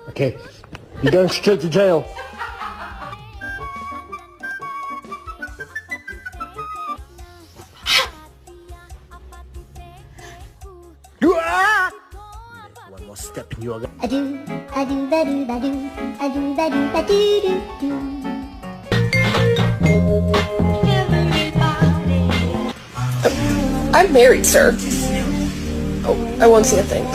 Okay, you're going straight to jail. One more step and you're I do, ba do, ba do, I do, ba do, ba do, do, do. I'm married, sir. Oh, I won't say a thing.